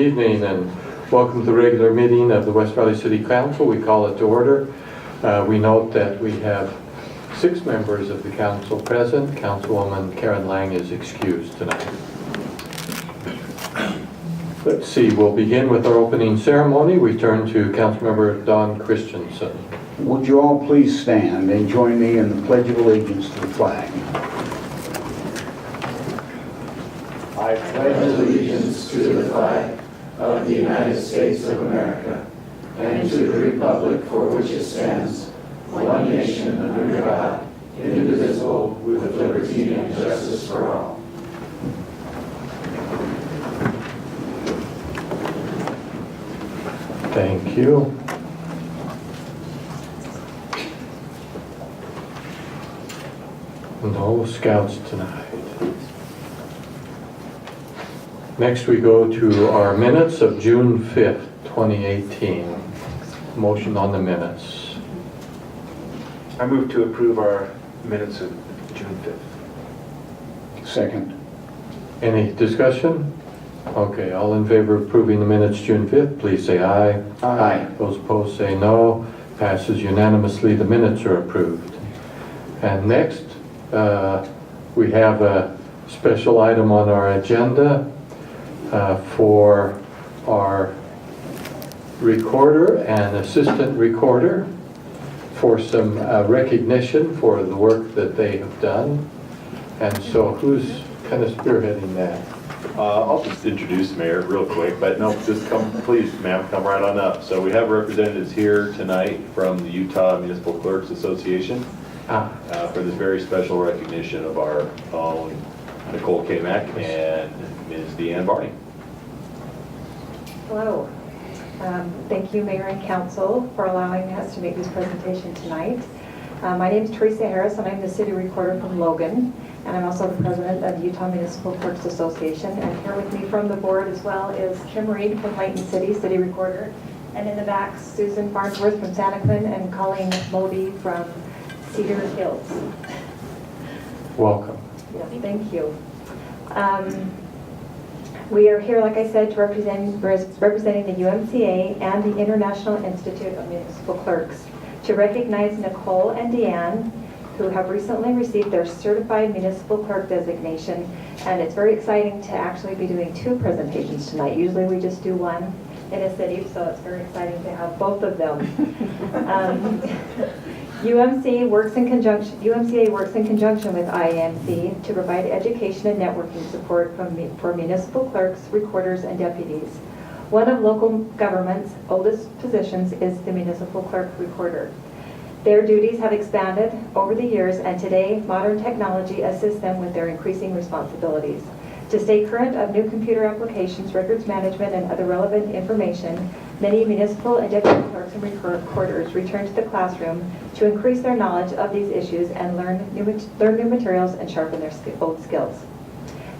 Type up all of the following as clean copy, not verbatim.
evening and welcome to the regular meeting of the West Valley City Council. We call it to order. We note that we have 6 members of the council present. Councilwoman Karen Lang is excused tonight. Let's see, we'll begin with our opening ceremony. We turn to Councilmember Don Christensen. Would you all please stand and join me in the Pledge of Allegiance to the flag? I pledge allegiance to the flag of the United States of America and to the republic for which it stands, one nation under God, indivisible, with liberty and justice for all. Thank you. No scouts tonight. Next we go to our minutes of June 5th, 2018. Motion on the minutes. I move to approve our minutes of June 5th. Second. Any discussion? Okay, all in favor of approving the minutes June 5th, please say aye. Aye. Those opposed say no. Passes unanimously. The minutes are approved. And next, we have a special item on our agenda for our recorder and assistant recorder for some recognition for the work that they have done. And so who's kind of spearheading that? I'll just introduce the mayor real quick, but no, just come, please, ma'am, come right on up. So we have representatives here tonight from the Utah Municipal Clerks Association for this very special recognition of our own Nicole K. Mack and Ms. Deanne Barney. Hello. Thank you, Mayor and Council, for allowing us to make this presentation tonight. My name is Teresa Harris, and I'm the City Recorder from Logan, and I'm also the President of the Utah Municipal Clerks Association. And here with me from the board as well is Kim Reed from Layton City, City Recorder, and in the back, Susan Farnsworth from Santaquin and Colleen Modi from Cedar Hills. Welcome. Yes, thank you. We are here, like I said, to representing the UMCA and the International Institute of Municipal Clerks to recognize Nicole and Deanne, who have recently received their Certified Municipal Clerk designation. And it's very exciting to actually be doing 2 presentations tonight. Usually we just do one in a city, so it's very exciting to have both of them. UMCA works in conjunction with IAMC to provide education and networking support for municipal clerks, recorders, and deputies. One of local government's oldest positions is the municipal clerk recorder. Their duties have expanded over the years, and today modern technology assists them with their increasing responsibilities. To stay current of new computer applications, records management, and other relevant information, many municipal and deputy clerks and recorders return to the classroom to increase their knowledge of these issues and learn new materials and sharpen their old skills.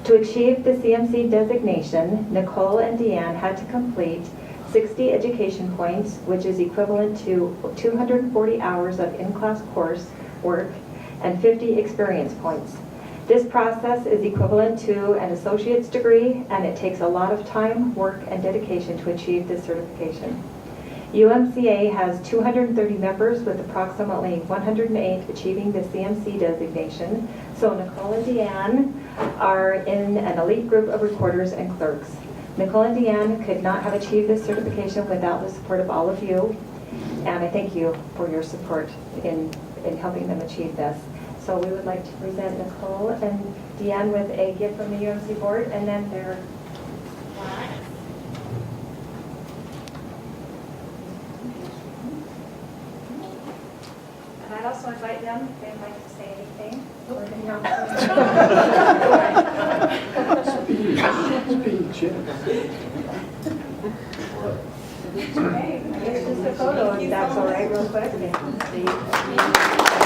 To achieve the CMC designation, Nicole and Deanne had to complete 60 education points, which is equivalent to 240 hours of in-class course work and 50 experience points. This process is equivalent to an associate's degree, and it takes a lot of time, work, and dedication to achieve this certification. UMCA has 230 members, with approximately 108 achieving the CMC designation. So Nicole and Deanne are in an elite group of recorders and clerks. Nicole and Deanne could not have achieved this certification without the support of all of you, and I thank you for your support in helping them achieve this. So we would like to present Nicole and Deanne with a gift from the UMC board, and then their plaques. And I'd also invite them if they'd like to say anything. Speech. Okay, I guess just a photo, if that's all right, real quick. Okay, 1, 2,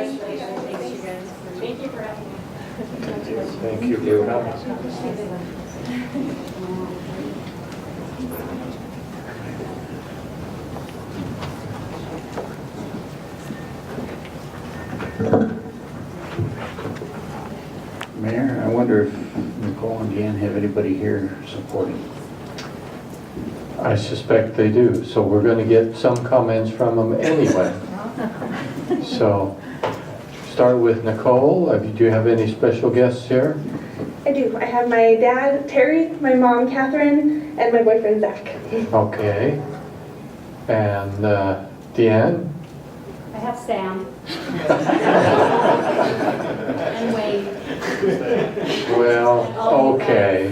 Congratulations. Thanks, you guys. Thank you for having me. Thank you for coming. Mayor, I wonder if Nicole and Jan have anybody here supporting. I suspect they do, so we're going to get some comments from them anyway. So, start with Nicole. Do you have any special guests here? I do. I have my dad, Terry, my mom, Catherine, and my boyfriend, Zach. Okay. And Deanne? I have Sam. And Wade. Well, okay.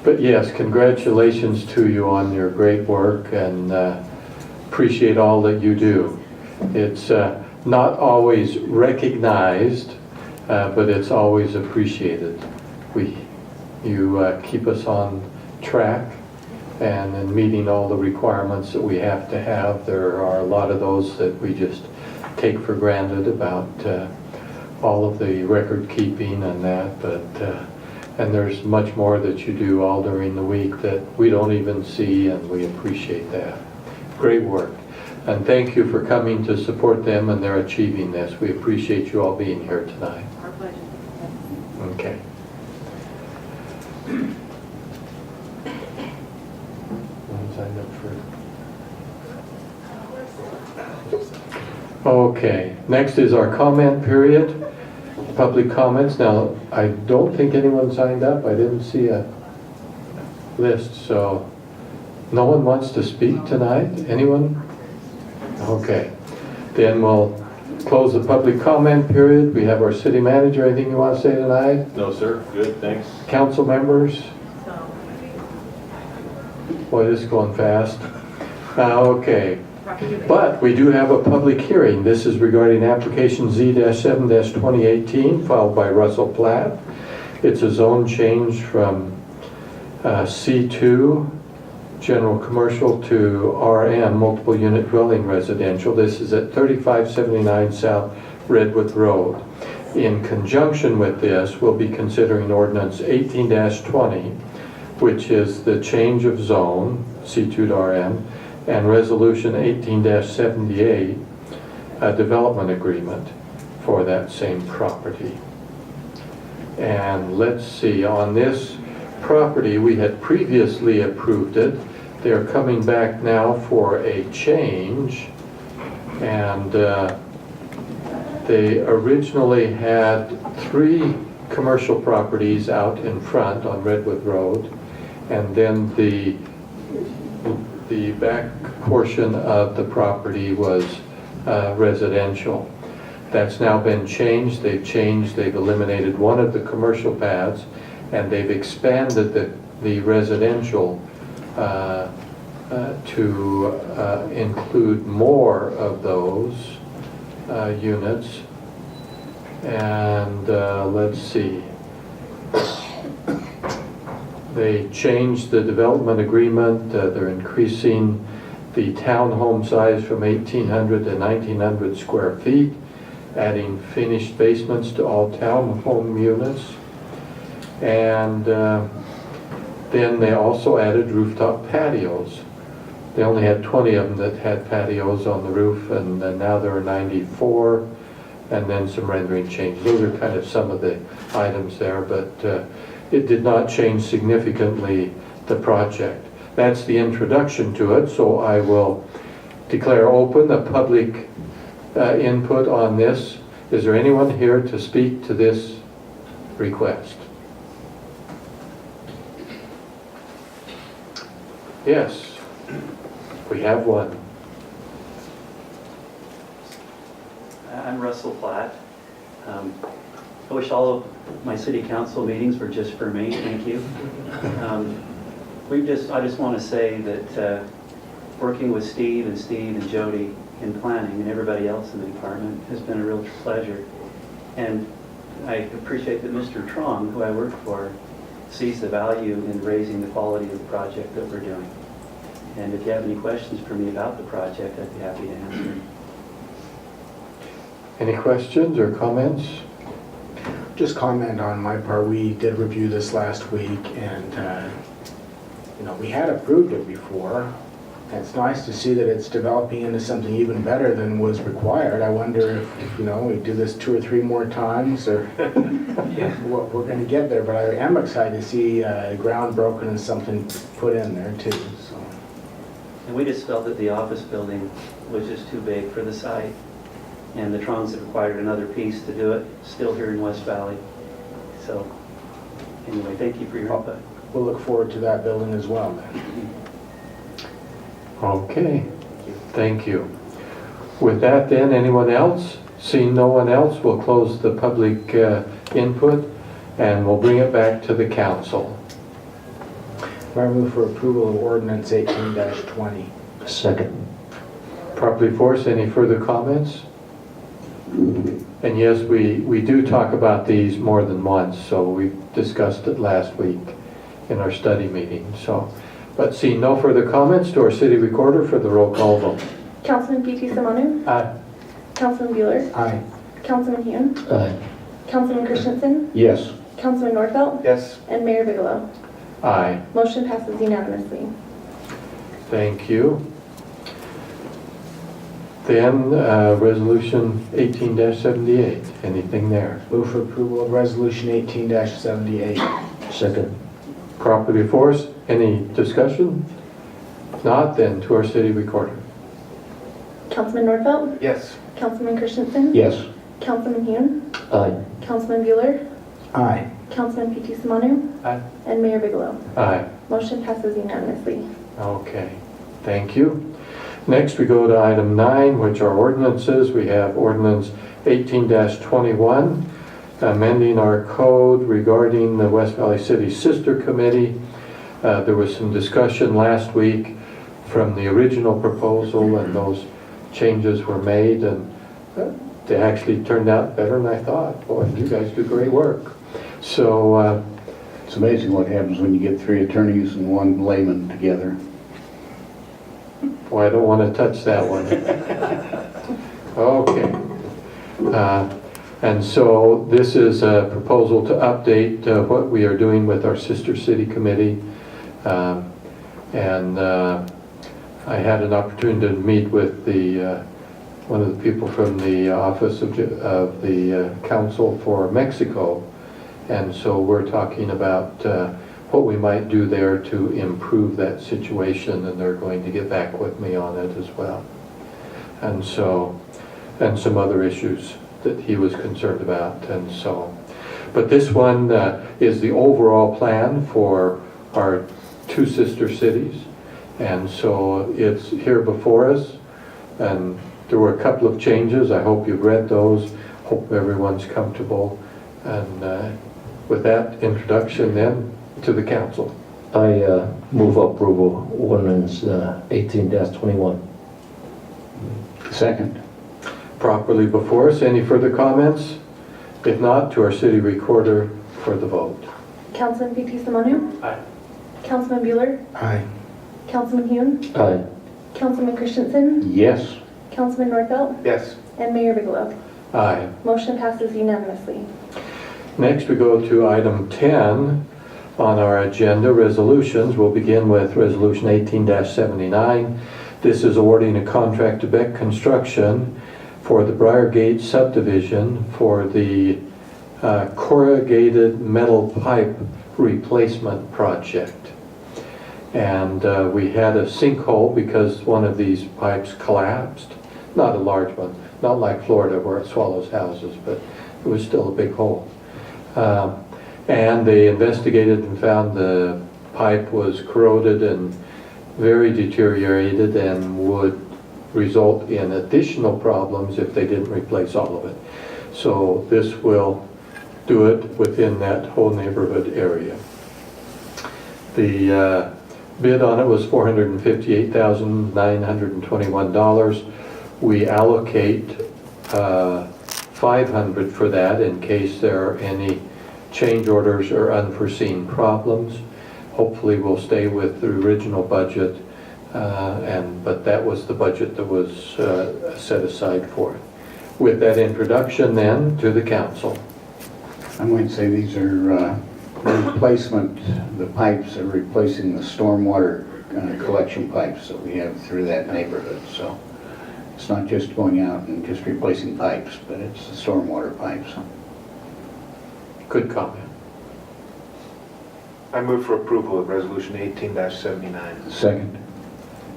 But yes, congratulations to you on your great work, and appreciate all that you do. It's not always recognized, but it's always appreciated. You keep us on track and in meeting all the requirements that we have to have. There are a lot of those that we just take for granted about all of the record keeping and that, but and there's much more that you do all during the week that we don't even see, and we appreciate that. Great work. And thank you for coming to support them and their achieving this. We appreciate you all being here tonight. Our pleasure. Okay. Signed up for. Okay, next is our comment period. Public comments. Now, I don't think anyone signed up. I didn't see a list, so no one wants to speak tonight? Anyone? Okay. Then we'll close the public comment period. We have our city manager. Anything you want to say tonight? No, sir. Good, thanks. Council members? Boy, this is going fast. Okay. But we do have a public hearing. This is regarding application Z-7-2018 filed by Russell Platt. It's a zone change from C2 general commercial to RM multiple unit dwelling residential. This is at 3579 South Redwood Road. In conjunction with this, we'll be considering ordinance 18-20, which is the change of zone, C2 to RM, and resolution 18-78, a development agreement for that same property. And let's see, on this property, we had previously approved it. They're coming back now for a change, and they originally had 3 commercial properties out in front on Redwood Road, and then the back portion of the property was residential. That's now been changed. They've eliminated one of the commercial paths, and they've expanded the residential to include more of those units. And let's see. They changed the development agreement. They're increasing the townhome size from 1,800 to 1,900 square feet, adding finished basements to all townhome units. And then they also added rooftop patios. They only had 20 of them that had patios on the roof, and now there are 94, and then some rendering changes. Those are kind of some of the items there, but it did not change significantly the project. That's the introduction to it, so I will declare open the public input on this. Is there anyone here to speak to this request? Yes, we have one. I'm Russell Platt. I wish all of my city council meetings were just for me. Thank you. I just want to say that working with Steve and Jody in planning and everybody else in the department has been a real pleasure. And I appreciate that Mr. Trong, who I work for, sees the value in raising the quality of the project that we're doing. And if you have any questions for me about the project, I'd be happy to answer. Any questions or comments? Just comment on my part, we did review this last week and, we had approved it before. And it's nice to see that it's developing into something even better than was required. I wonder if we do this 2 or 3 more times or what we're going to get there. But I am excited to see ground broken and something put in there too. So. And we just felt that the office building was just too big for the site. And the Trons have acquired another piece to do it, still here in West Valley. So anyway, thank you for your input. We'll look forward to that building as well then. Okay, thank you. With that then, anyone else? Seeing no one else, we'll close the public input and we'll bring it back to the council. I move for approval of ordinance 18-20. Second. Properly force, any further comments? And yes, we do talk about these more than once, so we discussed it last week in our study meeting. So, but seeing no further comments, to our city recorder for the roll call vote. Councilman P.T. Simonu. Aye. Councilman Bueller. Aye. Councilman Hune. Aye. Councilman Christensen. Yes. Councilman Nordfeld. Yes. And Mayor Bigelow. Aye. Motion passes unanimously. Thank you. Then, resolution 18-78, anything there? Move for approval of resolution 18-78. Second. Properly force, any discussion? If not, then to our city recorder. Councilman Nordfeld. Yes. Councilman Christensen. Yes. Councilman Hune. Aye. Councilman Bueller. Aye. Councilman P.T. Simonu. Aye. And Mayor Bigelow. Aye. Motion passes unanimously. Okay, thank you. Next, we go to item 9, which are ordinances. We have ordinance 18-21, amending our code regarding the West Valley City Sister Committee. There was some discussion last week from the original proposal, and those changes were made, and they actually turned out better than I thought. Boy, you guys do great work. So, It's amazing what happens when you get 3 attorneys and 1 layman together. boy, I don't want to touch that one. Okay. And so this is a proposal to update what we are doing with our sister city committee. And I had an opportunity to meet with one of the people from the Office of the Council for Mexico. And so we're talking about what we might do there to improve that situation, and they're going to get back with me on it as well. And so, and some other issues that he was concerned about, and so. But this one is the overall plan for our 2 sister cities, and so it's here before us, and there were a couple of changes. I hope you've read those. Hope everyone's comfortable, and with that introduction then to the council. I move approval ordinance 18-21. Second. Properly before us. Any further comments? If not, to our city recorder for the vote. Councilman P.T. Simonu. Aye. Councilman Bueller. Aye. Councilman Hune. Aye. Councilman Christensen. Yes. Councilman Nordfeld. Yes. And Mayor Bigelow. Aye. Motion passes unanimously. Next, we go to item 10 on our agenda, resolutions. We'll begin with resolution 18-79. This is awarding a contract to Beck Construction for the Briargate subdivision for the corrugated metal pipe replacement project. And we had a sinkhole because one of these pipes collapsed. Not a large one, not like Florida where it swallows houses, but it was still a big hole. And they investigated and found the pipe was corroded and very deteriorated and would result in additional problems if they didn't replace all of it. So this will do it within that whole neighborhood area. The bid on it was $458,921. We allocate $500 for that in case there are any change orders or unforeseen problems. Hopefully we'll stay with the original budget, but that was the budget that was set aside for it. With that introduction then to the council. I'm going to say these are replacement, the pipes are replacing the stormwater collection pipes that we have through that neighborhood. So it's not just going out and just replacing pipes, but it's the stormwater pipes. Good comment. I move for approval of Resolution 18-79. Second.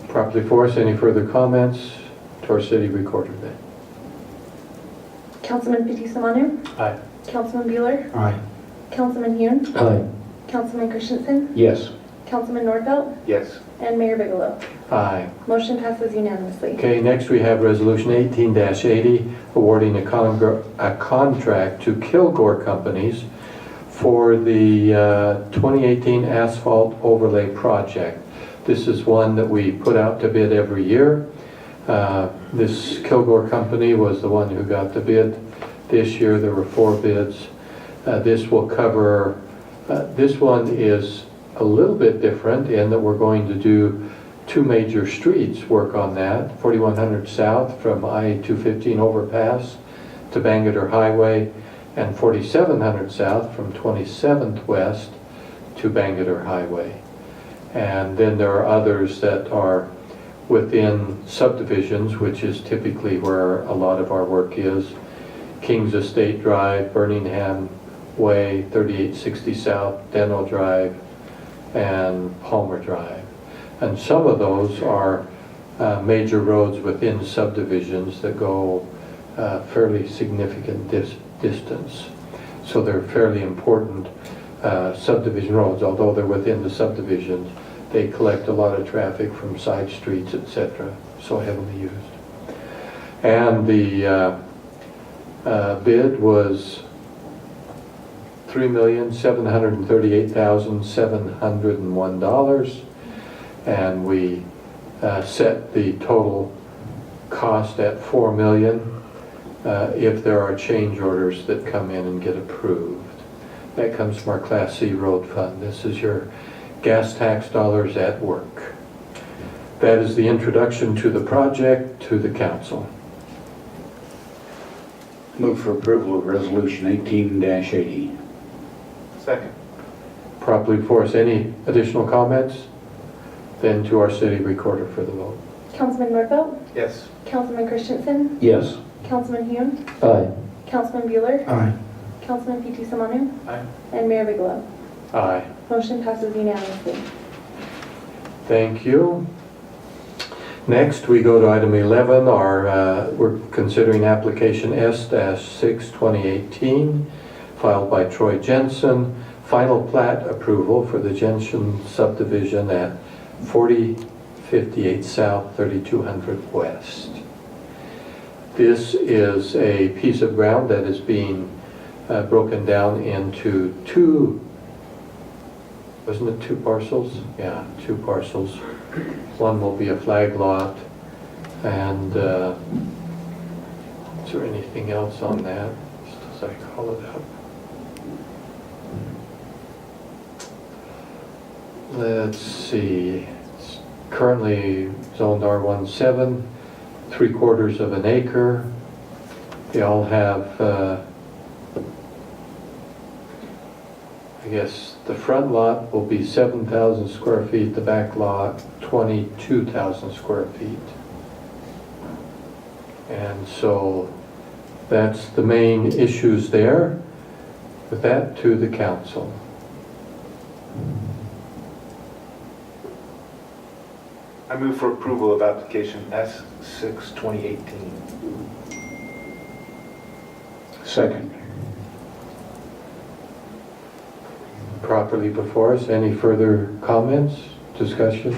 Properly for us, any further comments to our city recorder then? Councilman Fitzie Umanu. Aye. Councilman Bueller. Aye. Councilman Hune. Aye. Councilman Christensen. Yes. Councilman Nordfeld. Yes. And Mayor Bigelow. Aye. Motion passes unanimously. Okay, next we have Resolution 18-80, awarding a contract to Kilgore Companies for the 2018 asphalt overlay project. This is one that we put out to bid every year. This Kilgore company was the one who got the bid. This year there were 4 bids. This will cover, this one is a little bit different in that we're going to do 2 major streets work on that. 4100 South from I-215 overpass to Bangerter Highway, and 4700 South from 27th West to Bangerter Highway. And then there are others that are within subdivisions, which is typically where a lot of our work is. Kings Estate Drive, Birmingham Way, 3860 South, Deno Drive, and Palmer Drive. And some of those are major roads within subdivisions that go fairly significant distance. So they're fairly important subdivision roads. Although they're within the subdivisions, they collect a lot of traffic from side streets, etc. So heavily used. And the bid was $3,738,701, and we set the total cost at $4 million if there are change orders that come in and get approved. That comes from our Class C road fund. This is your gas tax dollars at work. That is the introduction to the project to the council. Move for approval of Resolution 18-80. Second. Properly before us, any additional comments? Then to our city recorder for the vote. Councilman Nordfeld. Yes. Councilman Christensen. Yes. Councilman Hune. Aye. Councilman Bueller. Aye. Councilman Fitzie Umanu. Aye. And Mayor Bigelow. Aye. Motion passes unanimously. Thank you. Next, we go to item 11. We're considering application S-6-2018, filed by Troy Jensen. Final plat approval for the Jensen subdivision at 4058 South, 3200 West. This is a piece of ground that is being broken down into 2, wasn't it 2 parcels? Yeah, 2 parcels. One will be a flag lot, and is there anything else on that, just as I call it up? Let's see, it's currently zoned R17, 3/4 of an acre. They all have, I guess the front lot will be 7,000 square feet, the back lot 22,000 square feet. And so that's the main issues there. With that, to the council. I move for approval of application S-6-2018. Second. Properly before us, any further comments, discussion?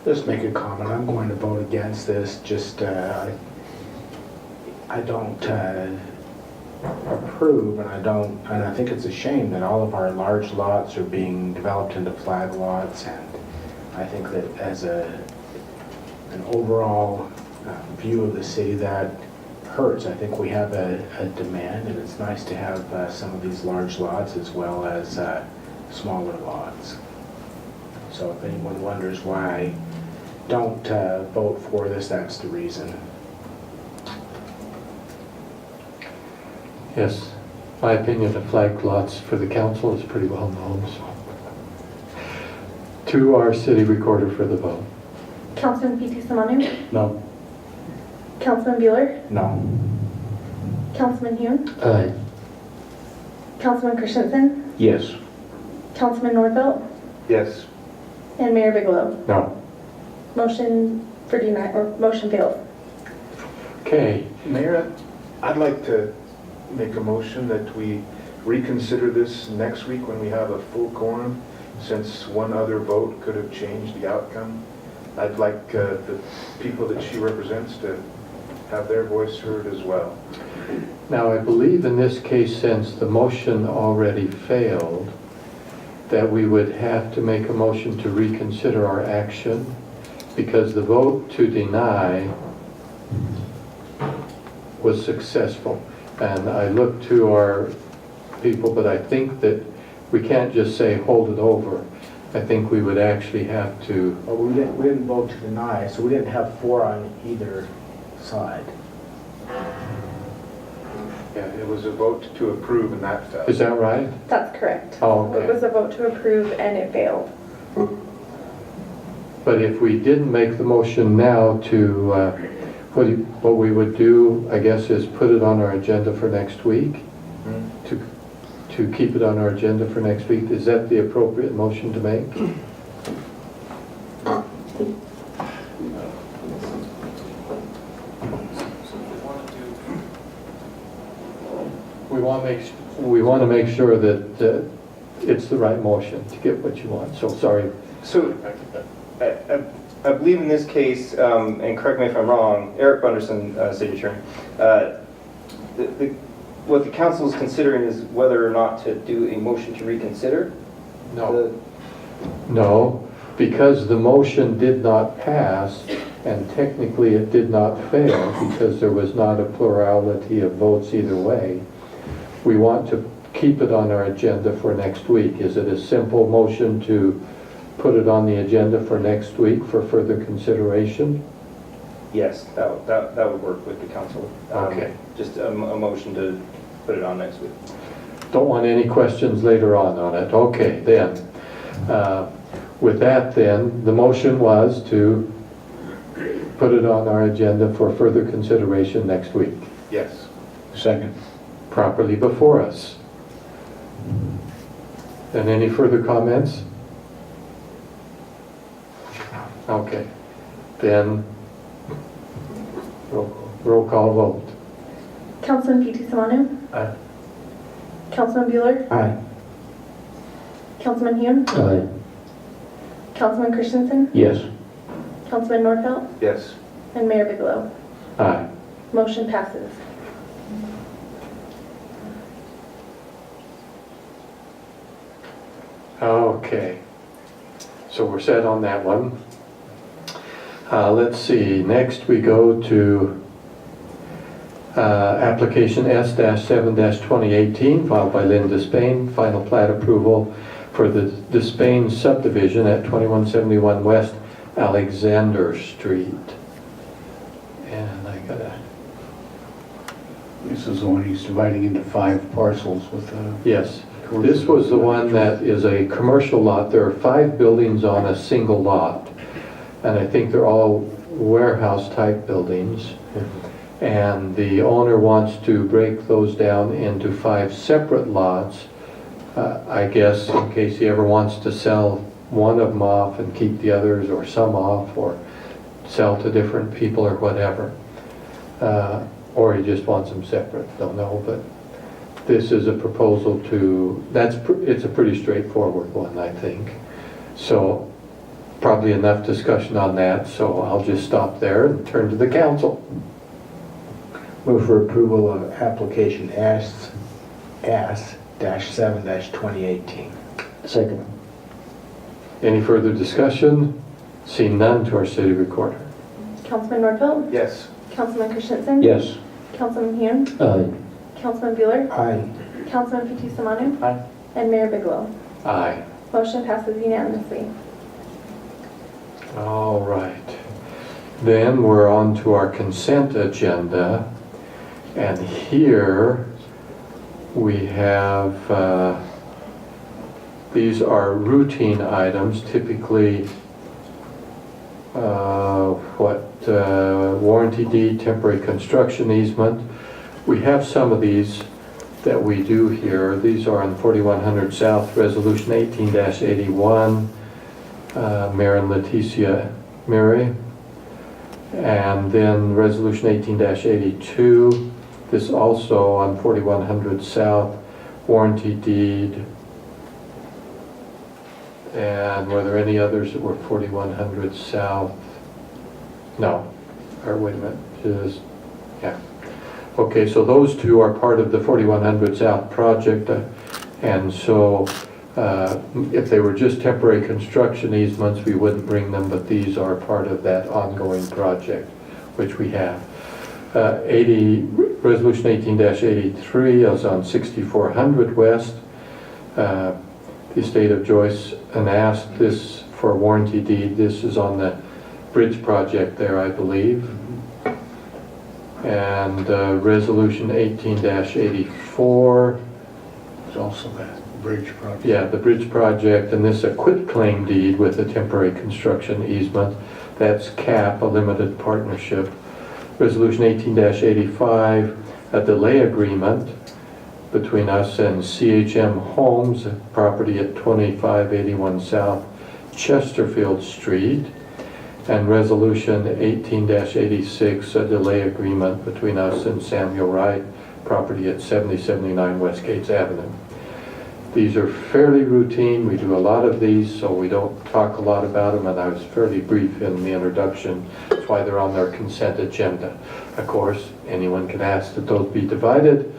Just make a comment. I'm going to vote against this. Just, I don't approve, and I think it's a shame that all of our large lots are being developed into flag lots, and I think that as an overall view of the city, that hurts. I think we have a demand, and it's nice to have some of these large lots as well as smaller lots. So if anyone wonders why I don't vote for this, that's the reason. Yes, my opinion of flag lots for the council is pretty well known, so. To our city recorder for the vote. Councilman P.T. Simonu, No. Councilman Bueller, No. Councilman Hume, Aye. Councilman Christensen, Yes. Councilman Nordfelt, Yes. and Mayor Bigelow. No. Motion fails. Okay, Mayor, I'd like to make a motion that we reconsider this next week when we have a full quorum, since one other vote could have changed the outcome. I'd like the people that she represents to have their voice heard as well. now I believe in this case, since the motion already failed, that we would have to make a motion to reconsider our action, because the vote to deny was successful. And I look to our people, but I think that we can't just say hold it over. I think we would actually have to, But we didn't vote to deny, so we didn't have 4 on either side. Yeah, it was a vote to approve and that fell. is that right? That's correct. Oh, okay. It was a vote to approve and it failed. But if we didn't make the motion now to, what we would do, I guess, is put it on our agenda for next week, to keep it on our agenda for next week. Is that the appropriate motion to make? We want to make sure that it's the right motion to get what you want. So sorry. So, I believe in this case, and correct me if I'm wrong, Eric Bunderson, City Attorney, what the council is considering is whether or not to do a motion to reconsider? No. No, because the motion did not pass, and technically it did not fail, because there was not a plurality of votes either way. We want to keep it on our agenda for next week. Is it a simple motion to put it on the agenda for next week for further consideration? Yes, that would work with the council. Okay. Just a motion to put it on next week. Don't want any questions later on it. Okay, then. With that then, the motion was to put it on our agenda for further consideration next week. Yes. Second. Properly before us. And any further comments? Okay. Then, roll call vote. Councilman P.T. Simonu, Aye. Councilman Bueller, Aye. Councilman Hume, Aye. Councilman Christensen, Yes. Councilman Nordfelt, Yes. and Mayor Bigelow. Aye. Motion passes. Okay. So we're set on that one. Let's see, next we go to application S-7-2018 filed by Lynn Despain, final plat approval for the Despain subdivision at 2171 West Alexander Street. And I gotta, This is the one he's dividing into 5 parcels with a... yes, this was the one that is a commercial lot. There are 5 buildings on a single lot. And I think they're all warehouse type buildings. And the owner wants to break those down into 5 separate lots, I guess, in case he ever wants to sell one of them off and keep the others, or some off, or sell to different people or whatever. Or he just wants them separate, don't know, but this is a proposal to, it's a pretty straightforward one, I think. So probably enough discussion on that, so I'll just stop there and turn to the council. Move for approval of application S-7-2018. Second. Any further discussion? Seeing none, to our city recorder. Councilman Nordfelt, Yes. Councilman Christensen, Yes. Councilman Hume, Aye. Councilman Bueller, Aye. Councilman P.T. Simonu, Aye. and Mayor Bigelow. Aye. Motion passes unanimously. All right. Then we're on to our consent agenda. And here, We have, these are routine items, typically, warranty deed, temporary construction easement. We have some of these that we do here. These are on 4100 South, Resolution 18-81, Mayor and Leticia Murray. And then Resolution 18-82, this also on 4100 South, warranty deed. And were there any others that were 4100 South? No. Or wait a minute, just, yeah. Okay, so those two are part of the 4100 South project. And so if they were just temporary construction easements, we wouldn't bring them, but these are part of that ongoing project, which we have. Resolution 18-83 is on 6400 West. The estate of Joyce and asked this for warranty deed. This is on the bridge project there, I believe. And Resolution 18-84. There's also that bridge project. Yeah, the bridge project, and this a quitclaim deed with a temporary construction easement. That's CAP, a limited partnership. Resolution 18-85, a delay agreement between us and CHM Homes, property at 2581 South Chesterfield Street. And Resolution 18-86, a delay agreement between us and Samuel Wright, property at 7079 West Gates Avenue. These are fairly routine. We do a lot of these, so we don't talk a lot about them, and I was fairly brief in the introduction. That's why they're on their consent agenda. Of course, anyone can ask that those be divided,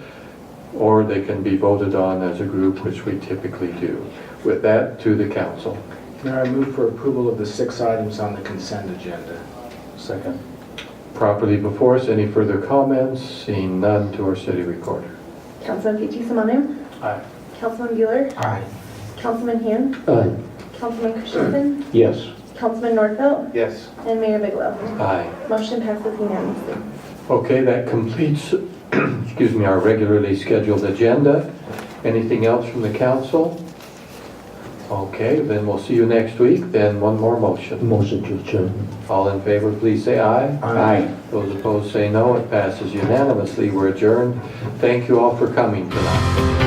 or they can be voted on as a group, which we typically do. With that, to the council. Mayor, I move for approval of the 6 items on the consent agenda. Second. Properly before us, any further comments? Seeing none, to our city recorder. Councilman Fitzie Umanu. Aye. Councilman Bueller. Aye. Councilman Hand. Aye. Councilman Christensen. Yes. Councilman Nordfeld. Yes. And Mayor Bigelow. Aye. Motion passes unanimously. Okay, that completes, excuse me, our regularly scheduled agenda. Anything else from the council? Okay, then we'll see you next week. Then one more motion. Motion to adjourn. All in favor, please say aye. Aye. Those opposed say no. It passes unanimously. We're adjourned. Thank you all for coming tonight.